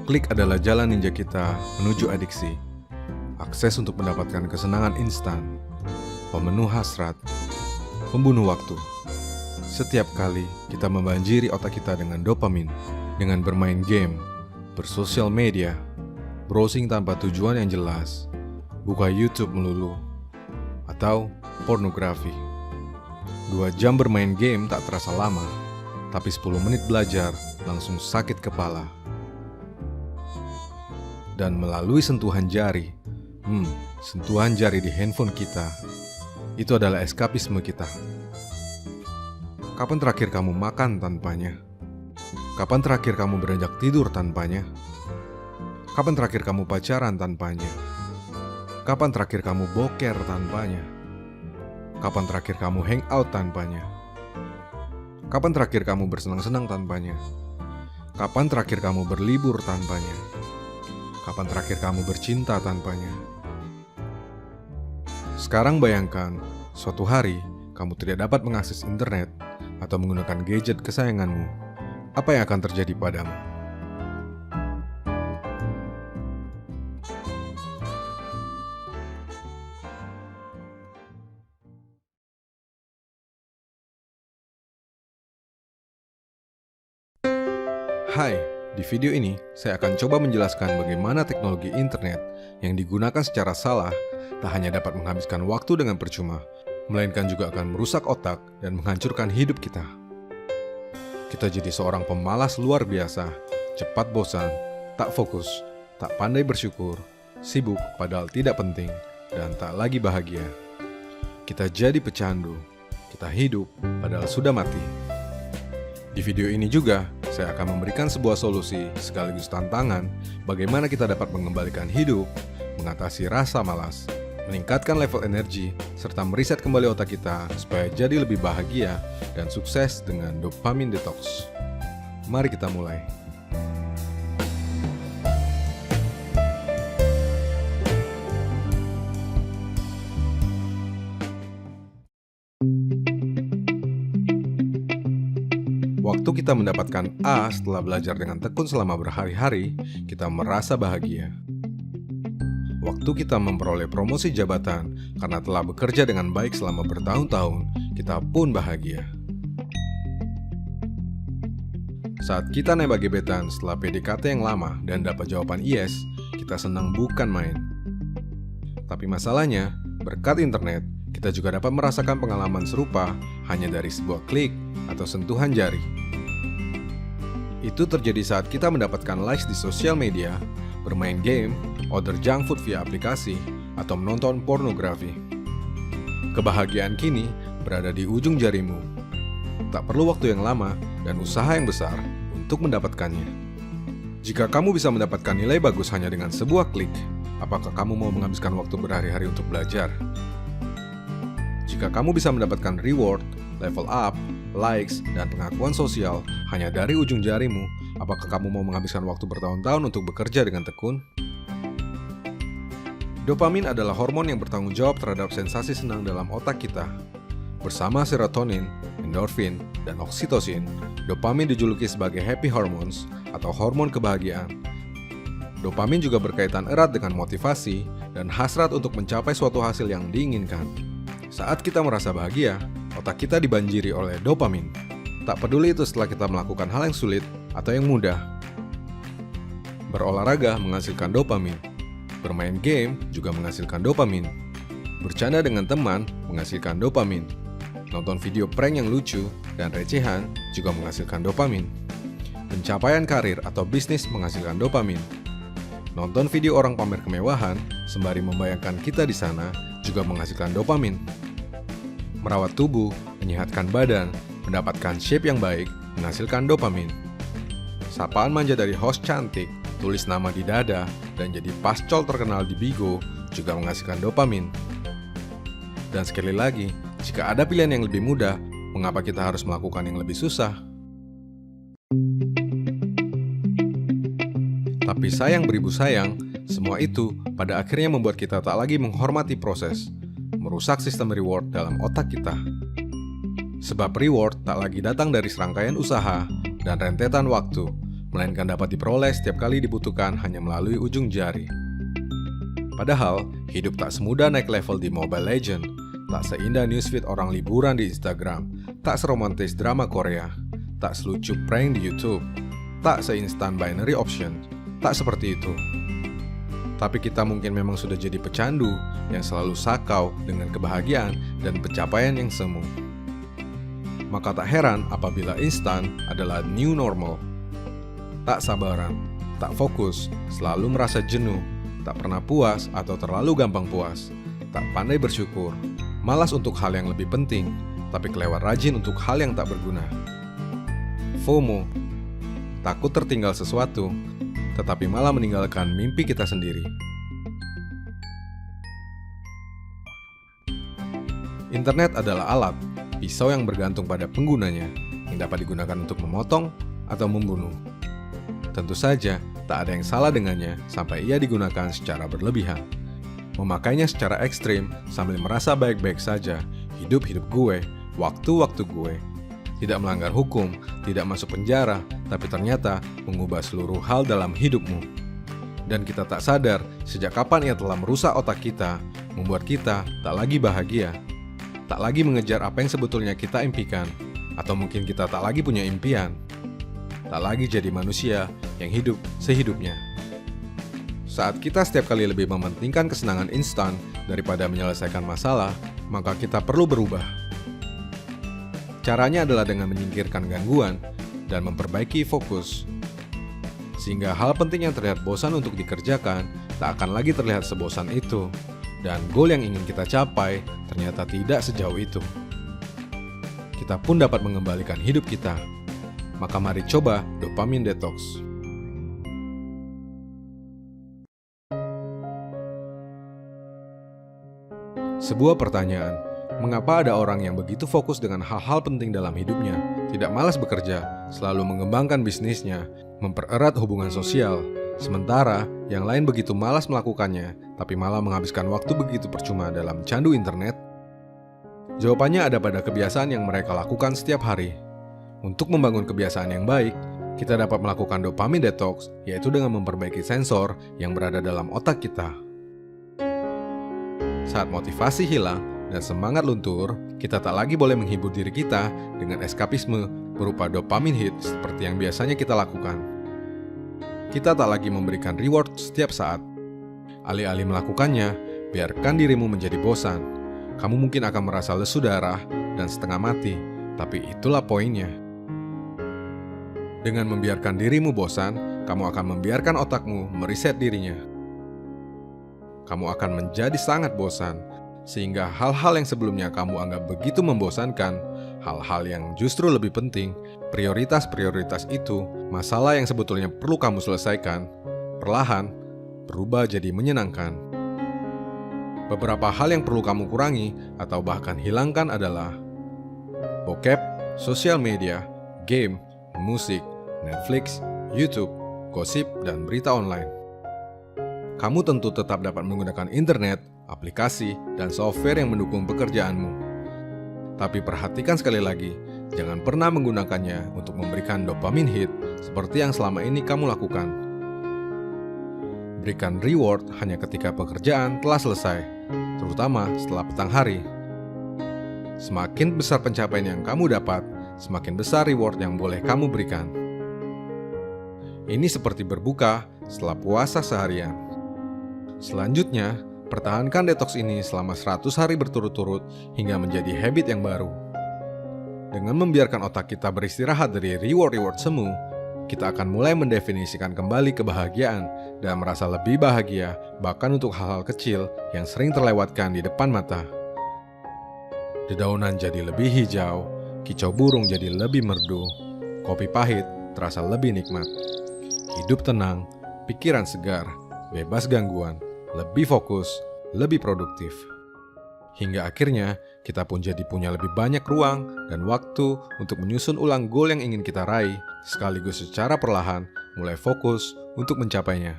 Klik adalah jalan ninja kita menuju adiksi. Akses untuk mendapatkan kesenangan instan, pemenuh hasrat, pembunuh waktu. Setiap kali kita membanjiri otak kita dengan dopamin, dengan bermain game, bersosial media, browsing tanpa tujuan yang jelas, buka YouTube melulu, atau pornografi. 2 jam bermain game tak terasa lama, tapi 10 menit belajar langsung sakit kepala. Dan melalui sentuhan jari di handphone kita, itu adalah eskapisme kita. Kapan terakhir kamu makan tanpanya? Kapan terakhir kamu beranjak tidur tanpanya? Kapan terakhir kamu pacaran tanpanya? Kapan terakhir kamu boker tanpanya? Kapan terakhir kamu hangout tanpanya? Kapan terakhir kamu bersenang-senang tanpanya? Kapan terakhir kamu berlibur tanpanya? Kapan terakhir kamu bercinta tanpanya? Sekarang bayangkan, suatu hari kamu tidak dapat mengakses internet atau menggunakan gadget kesayanganmu. Apa yang akan terjadi padamu? Hai, di video ini saya akan coba menjelaskan bagaimana teknologi internet yang digunakan secara salah tak hanya dapat menghabiskan waktu dengan percuma, melainkan juga akan merusak otak dan menghancurkan hidup kita. Kita jadi seorang pemalas luar biasa, cepat bosan, tak fokus, tak pandai bersyukur, sibuk padahal tidak penting, dan tak lagi bahagia. Kita jadi pecandu, kita hidup padahal sudah mati. Di video ini juga, saya akan memberikan sebuah solusi sekaligus tantangan bagaimana kita dapat mengembalikan hidup, mengatasi rasa malas, meningkatkan level energi, serta mereset kembali otak kita supaya jadi lebih bahagia dan sukses dengan dopamin detox. Mari kita mulai. Waktu kita mendapatkan A setelah belajar dengan tekun selama berhari-hari, kita merasa bahagia. Waktu kita memperoleh promosi jabatan karena telah bekerja dengan baik selama bertahun-tahun, kita pun bahagia. Saat kita nembak gebetan setelah PDKT yang lama dan dapat jawaban yes, kita senang bukan main. Tapi masalahnya, berkat internet, kita juga dapat merasakan pengalaman serupa hanya dari sebuah klik atau sentuhan jari. Itu terjadi saat kita mendapatkan likes di sosial media, bermain game, order junk food via aplikasi, atau menonton pornografi. Kebahagiaan kini berada di ujung jarimu. Tak perlu waktu yang lama dan usaha yang besar untuk mendapatkannya. Jika kamu bisa mendapatkan nilai bagus hanya dengan sebuah klik, apakah kamu mau menghabiskan waktu berhari-hari untuk belajar? Jika kamu bisa mendapatkan reward, level up, likes, dan pengakuan sosial hanya dari ujung jarimu, apakah kamu mau menghabiskan waktu bertahun-tahun untuk bekerja dengan tekun? Dopamin adalah hormon yang bertanggung jawab terhadap sensasi senang dalam otak kita. Bersama serotonin, endorfin, dan oksitosin, dopamin dijuluki sebagai happy hormones atau hormon kebahagiaan. Dopamin juga berkaitan erat dengan motivasi dan hasrat untuk mencapai suatu hasil yang diinginkan. Saat kita merasa bahagia, otak kita dibanjiri oleh dopamin. Tak peduli itu setelah kita melakukan hal yang sulit atau yang mudah. Berolahraga menghasilkan dopamin. Bermain game juga menghasilkan dopamin. Bercanda dengan teman menghasilkan dopamin. Nonton video prank yang lucu dan recehan juga menghasilkan dopamin. Pencapaian karir atau bisnis menghasilkan dopamin. Nonton video orang pamer kemewahan sembari membayangkan kita di sana juga menghasilkan dopamin. Merawat tubuh, menyehatkan badan, mendapatkan shape yang baik, menghasilkan dopamin. Sapaan manja dari host cantik, tulis nama di dada, dan jadi pascol terkenal di Bigo juga menghasilkan dopamin. Dan sekali lagi, jika ada pilihan yang lebih mudah, mengapa kita harus melakukan yang lebih susah? Tapi sayang beribu sayang, semua itu pada akhirnya membuat kita tak lagi menghormati proses, merusak sistem reward dalam otak kita. Sebab reward tak lagi datang dari serangkaian usaha dan rentetan waktu, melainkan dapat diperoleh setiap kali dibutuhkan hanya melalui ujung jari. Padahal, hidup tak semudah naik level di Mobile Legends, tak seindah newsfeed orang liburan di Instagram, tak seromantis drama Korea, tak selucu prank di YouTube, tak seinstan binary option, tak seperti itu. Tapi kita mungkin memang sudah jadi pecandu yang selalu sakau dengan kebahagiaan dan pencapaian yang semu. Maka tak heran apabila instan adalah new normal. Tak sabaran, tak fokus, selalu merasa jenuh, tak pernah puas atau terlalu gampang puas, tak pandai bersyukur, malas untuk hal yang lebih penting, tapi kelewat rajin untuk hal yang tak berguna. FOMO, takut tertinggal sesuatu, tetapi malah meninggalkan mimpi kita sendiri. Internet adalah alat, pisau yang bergantung pada penggunanya, yang dapat digunakan untuk memotong atau membunuh. Tentu saja, tak ada yang salah dengannya sampai ia digunakan secara berlebihan. Memakainya secara ekstrim sambil merasa baik-baik saja, hidup-hidup gue, waktu-waktu gue. Tidak melanggar hukum, tidak masuk penjara, tapi ternyata mengubah seluruh hal dalam hidupmu. Dan kita tak sadar sejak kapan ia telah merusak otak kita, membuat kita tak lagi bahagia, tak lagi mengejar apa yang sebetulnya kita impikan, atau mungkin kita tak lagi punya impian, tak lagi jadi manusia yang hidup sehidupnya. Saat kita setiap kali lebih mementingkan kesenangan instan daripada menyelesaikan masalah, maka kita perlu berubah. Caranya adalah dengan menyingkirkan gangguan dan memperbaiki fokus. Sehingga hal penting yang terlihat bosan untuk dikerjakan tak akan lagi terlihat sebosan itu. Dan goal yang ingin kita capai ternyata tidak sejauh itu. Kita pun dapat mengembalikan hidup kita. Maka mari coba dopamine detox. Sebuah pertanyaan. Mengapa ada orang yang begitu fokus dengan hal-hal penting dalam hidupnya, tidak malas bekerja, selalu mengembangkan bisnisnya, mempererat hubungan sosial, sementara yang lain begitu malas melakukannya, tapi malah menghabiskan waktu begitu percuma dalam candu internet? Jawabannya ada pada kebiasaan yang mereka lakukan setiap hari. Untuk membangun kebiasaan yang baik, kita dapat melakukan dopamine detox, yaitu dengan memperbaiki sensor yang berada dalam otak kita. Saat motivasi hilang dan semangat luntur, kita tak lagi boleh menghibur diri kita dengan eskapisme berupa dopamine hit seperti yang biasanya kita lakukan. Kita tak lagi memberikan reward setiap saat. Alih-alih melakukannya, biarkan dirimu menjadi bosan. Kamu mungkin akan merasa lesu darah dan setengah mati, tapi itulah poinnya. Dengan membiarkan dirimu bosan, kamu akan membiarkan otakmu meriset dirinya. Kamu akan menjadi sangat bosan, sehingga hal-hal yang sebelumnya kamu anggap begitu membosankan, hal-hal yang justru lebih penting, prioritas-prioritas itu, masalah yang sebetulnya perlu kamu selesaikan, perlahan berubah jadi menyenangkan. Beberapa hal yang perlu kamu kurangi atau bahkan hilangkan adalah bokep, sosial media, game, musik, Netflix, YouTube, gosip, dan berita online. Kamu tentu tetap dapat menggunakan internet, aplikasi, dan software yang mendukung pekerjaanmu. Tapi perhatikan sekali lagi, jangan pernah menggunakannya untuk memberikan dopamine hit seperti yang selama ini kamu lakukan. Berikan reward hanya ketika pekerjaan telah selesai, terutama setelah petang hari. Semakin besar pencapaian yang kamu dapat, semakin besar reward yang boleh kamu berikan. Ini seperti berbuka setelah puasa seharian. Selanjutnya, pertahankan detox ini selama 100 hari berturut-turut hingga menjadi habit yang baru. Dengan membiarkan otak kita beristirahat dari reward-reward semu, kita akan mulai mendefinisikan kembali kebahagiaan dan merasa lebih bahagia bahkan untuk hal-hal kecil yang sering terlewatkan di depan mata. Dedaunan jadi lebih hijau, kicau burung jadi lebih merdu, kopi pahit terasa lebih nikmat. Hidup tenang, pikiran segar, bebas gangguan, lebih fokus, lebih produktif. Hingga akhirnya kita pun jadi punya lebih banyak ruang dan waktu untuk menyusun ulang goal yang ingin kita raih, sekaligus secara perlahan mulai fokus untuk mencapainya.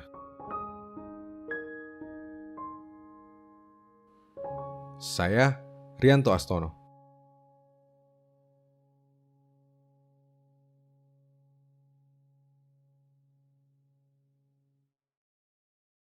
Saya Rianto Astono.